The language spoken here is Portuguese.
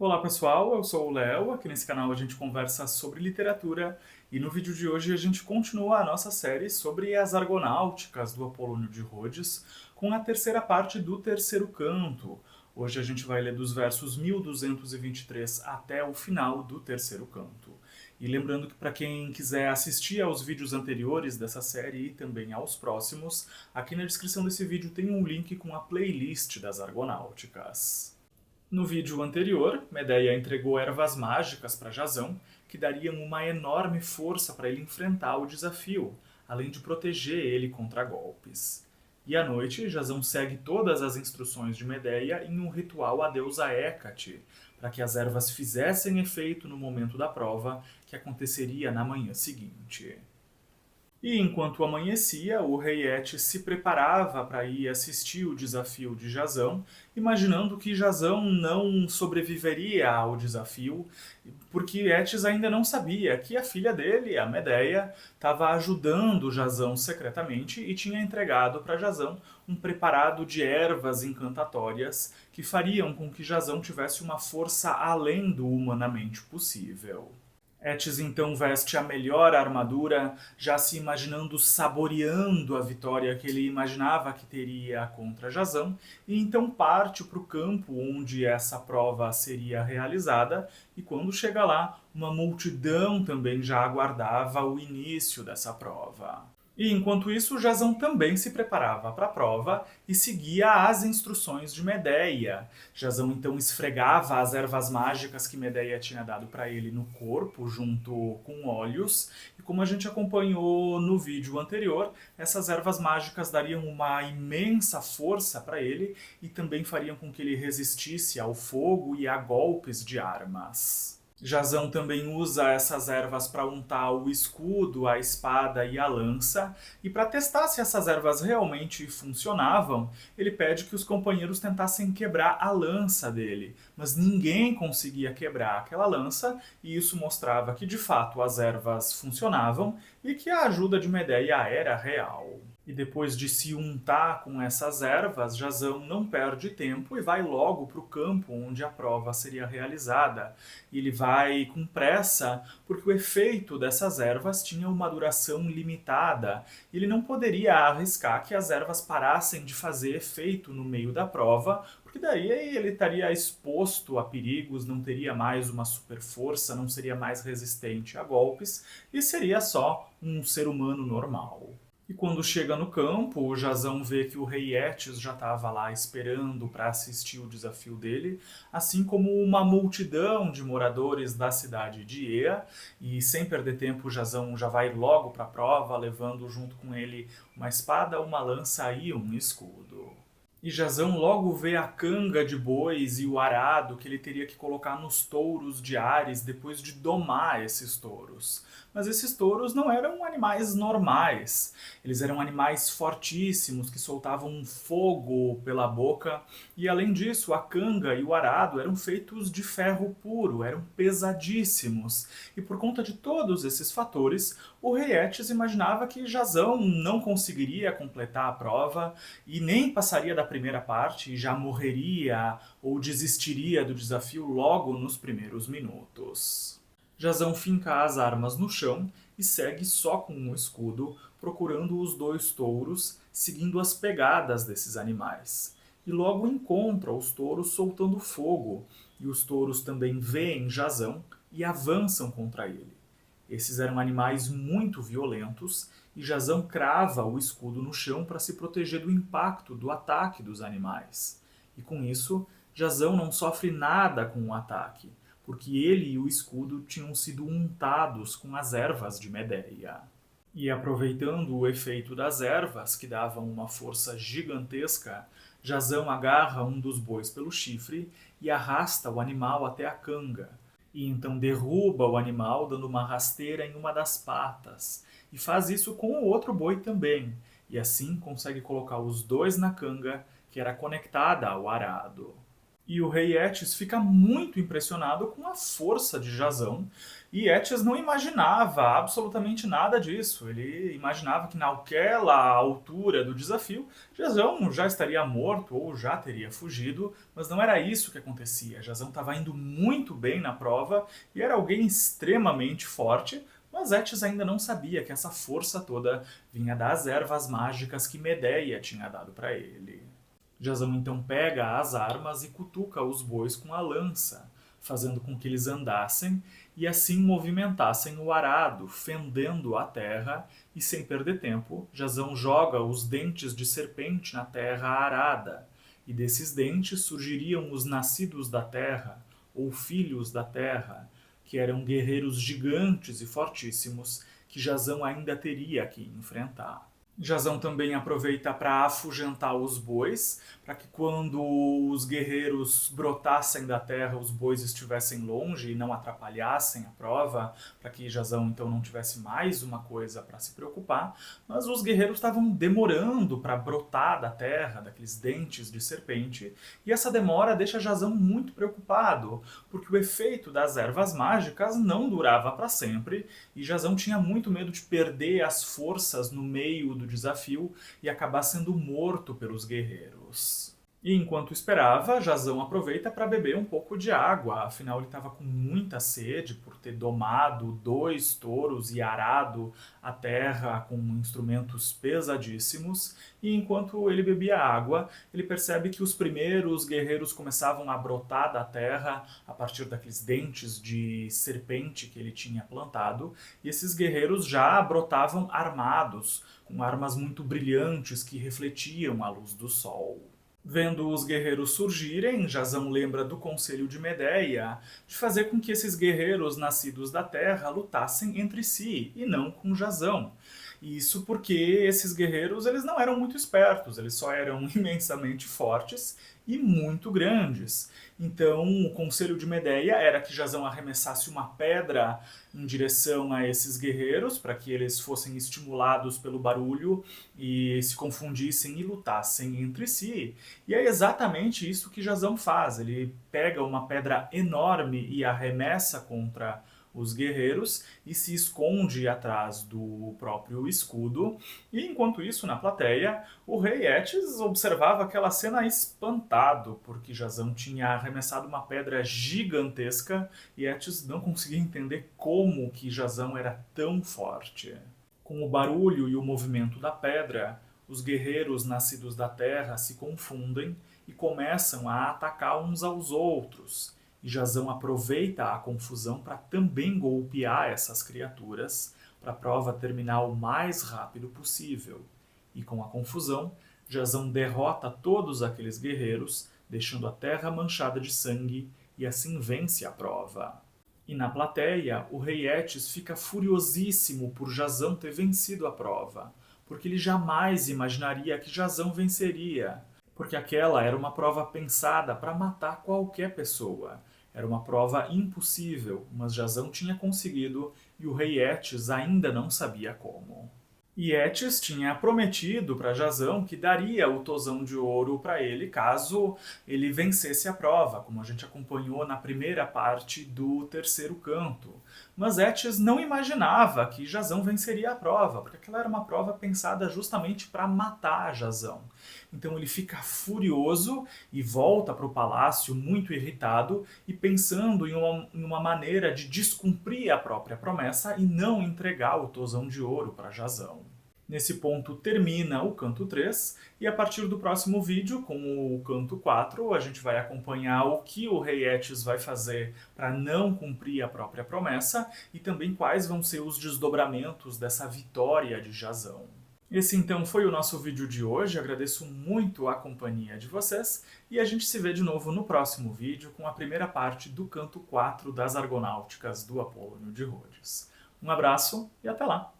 Olá pessoal, eu sou o Léo, aqui nesse canal a gente conversa sobre literatura e no vídeo de hoje a gente continua a nossa série sobre as Argonáuticas do Apolônio de Rhodes com a terceira parte do terceiro canto. Hoje a gente vai ler dos versos 1223 até o final do terceiro canto. E lembrando que para quem quiser assistir aos vídeos anteriores dessa série e também aos próximos, aqui na descrição desse vídeo tem um link com a playlist das Argonáuticas. No vídeo anterior, Medeia entregou ervas mágicas para Jasão, que dariam uma enorme força para ele enfrentar o desafio, além de proteger ele contra golpes. E à noite, Jasão segue todas as instruções de Medeia em um ritual à deusa Hécate, para que as ervas fizessem efeito no momento da prova, que aconteceria na manhã seguinte. E enquanto amanhecia, o rei Etes se preparava para ir assistir o desafio de Jasão, imaginando que Jasão não sobreviveria ao desafio, porque Etes ainda não sabia que a filha dele, a Medeia, estava ajudando Jasão secretamente e tinha entregado para Jasão um preparado de ervas encantatórias que fariam com que Jasão tivesse uma força além do humanamente possível. Etes então veste a melhor armadura, já se imaginando saboreando a vitória que ele imaginava que teria contra Jasão, e então parte para o campo onde essa prova seria realizada, e quando chega lá, uma multidão também já aguardava o início dessa prova. E enquanto isso, Jasão também se preparava para a prova e seguia as instruções de Medeia. Jasão então esfregava as ervas mágicas que Medeia tinha dado para ele no corpo, junto com óleos, e como a gente acompanhou no vídeo anterior, essas ervas mágicas dariam uma imensa força para ele e também fariam com que ele resistisse ao fogo e a golpes de armas. Jasão também usa essas ervas para untar o escudo, a espada e a lança, e para testar se essas ervas realmente funcionavam, ele pede que os companheiros tentassem quebrar a lança dele, mas ninguém conseguia quebrar aquela lança, e isso mostrava que de fato as ervas funcionavam e que a ajuda de Medeia era real. E depois de se untar com essas ervas, Jasão não perde tempo e vai logo para o campo onde a prova seria realizada. E ele vai com pressa, porque o efeito dessas ervas tinha uma duração limitada. E ele não poderia arriscar que as ervas parassem de fazer efeito no meio da prova, porque daí ele estaria exposto a perigos, não teria mais uma super força, não seria mais resistente a golpes, e seria só um ser humano normal. E quando chega no campo, o Jasão vê que o rei Etes já estava lá esperando para assistir o desafio dele, assim como uma multidão de moradores da cidade de Ea, e sem perder tempo o Jasão já vai logo para a prova, levando junto com ele uma espada, uma lança e um escudo. E Jasão logo vê a canga de bois e o arado que ele teria que colocar nos touros de Ares depois de domar esses touros. Mas esses touros não eram animais normais. Eles eram animais fortíssimos que soltavam um fogo pela boca. E além disso, a canga e o arado eram feitos de ferro puro, eram pesadíssimos. E por conta de todos esses fatores, o rei Etes imaginava que Jasão não conseguiria completar a prova e nem passaria da primeira parte e já morreria ou desistiria do desafio logo nos primeiros minutos. Jasão finca as armas no chão e segue só com um escudo, procurando os dois touros, seguindo as pegadas desses animais. E logo encontra os touros soltando fogo, e os touros também veem Jasão e avançam contra ele. Esses eram animais muito violentos, e Jasão crava o escudo no chão para se proteger do impacto do ataque dos animais. E com isso, Jasão não sofre nada com o ataque, porque ele e o escudo tinham sido untados com as ervas de Medeia. E aproveitando o efeito das ervas, que davam uma força gigantesca, Jasão agarra um dos bois pelo chifre e arrasta o animal até a canga. E então derruba o animal dando uma rasteira em uma das patas. E faz isso com o outro boi também. E assim consegue colocar os dois na canga, que era conectada ao arado. E o rei Etes fica muito impressionado com a força de Jazão, e Etes não imaginava absolutamente nada disso. Ele imaginava que naquela altura do desafio, Jazão já estaria morto ou já teria fugido, mas não era isso que acontecia. Jazão estava indo muito bem na prova e era alguém extremamente forte, mas Etes ainda não sabia que essa força toda vinha das ervas mágicas que Medeia tinha dado para ele. Jazão então pega as armas e cutuca os bois com a lança, fazendo com que eles andassem e assim movimentassem o arado, fendendo a terra, e sem perder tempo, Jazão joga os dentes de serpente na terra arada, e desses dentes surgiriam os nascidos da terra, ou filhos da terra, que eram guerreiros gigantes e fortíssimos que Jazão ainda teria que enfrentar. Jazão também aproveita para afugentar os bois, para que quando os guerreiros brotassem da terra, os bois estivessem longe e não atrapalhassem a prova, para que Jazão então não tivesse mais uma coisa para se preocupar. Mas os guerreiros estavam demorando para brotar da terra, daqueles dentes de serpente, e essa demora deixa Jazão muito preocupado, porque o efeito das ervas mágicas não durava para sempre, e Jazão tinha muito medo de perder as forças no meio do desafio e acabar sendo morto pelos guerreiros. E enquanto esperava, Jazão aproveita para beber um pouco de água, afinal ele estava com muita sede por ter domado 2 touros e arado a terra com instrumentos pesadíssimos, e enquanto ele bebia água, ele percebe que os primeiros guerreiros começavam a brotar da terra a partir daqueles dentes de serpente que ele tinha plantado, e esses guerreiros já brotavam armados, com armas muito brilhantes que refletiam a luz do sol. Vendo os guerreiros surgirem, Jazão lembra do conselho de Medeia de fazer com que esses guerreiros nascidos da terra lutassem entre si e não com Jazão. Isso porque esses guerreiros eles não eram muito espertos, eles só eram imensamente fortes e muito grandes. Então o conselho de Medeia era que Jazão arremessasse uma pedra em direção a esses guerreiros para que eles fossem estimulados pelo barulho e se confundissem e lutassem entre si. E é exatamente isso que Jazão faz. Ele pega uma pedra enorme e arremessa contra os guerreiros e se esconde atrás do próprio escudo. E enquanto isso, na plateia, o rei Etes observava aquela cena espantado, porque Jazão tinha arremessado uma pedra gigantesca e Etes não conseguia entender como que Jazão era tão forte. Com o barulho e o movimento da pedra, os guerreiros nascidos da terra se confundem e começam a atacar uns aos outros. E Jazão aproveita a confusão para também golpear essas criaturas, para a prova terminar o mais rápido possível. E com a confusão, Jazão derrota todos aqueles guerreiros, deixando a terra manchada de sangue, e assim vence a prova. E na plateia, o rei Etes fica furiosíssimo por Jazão ter vencido a prova, porque ele jamais imaginaria que Jazão venceria, porque aquela era uma prova pensada para matar qualquer pessoa. Era uma prova impossível, mas Jazão tinha conseguido e o rei Etes ainda não sabia como. E Etes tinha prometido para Jazão que daria o tozão de ouro para ele caso ele vencesse a prova, como a gente acompanhou na primeira parte do terceiro canto. Mas Etes não imaginava que Jazão venceria a prova, porque aquela era uma prova pensada justamente para matar Jazão. Então ele fica furioso e volta para o palácio muito irritado e pensando em uma maneira de descumprir a própria promessa e não entregar o tozão de ouro para Jazão. Nesse ponto termina o canto 3 e a partir do próximo vídeo, com o canto 4, a gente vai acompanhar o que o rei Etes vai fazer para não cumprir a própria promessa e também quais vão ser os desdobramentos dessa vitória de Jazão. Esse então foi o nosso vídeo de hoje, agradeço muito a companhia de vocês e a gente se vê de novo no próximo vídeo com a primeira parte do canto 4 das Argonáuticas do Apolônio de Rhodes. Um abraço e até lá!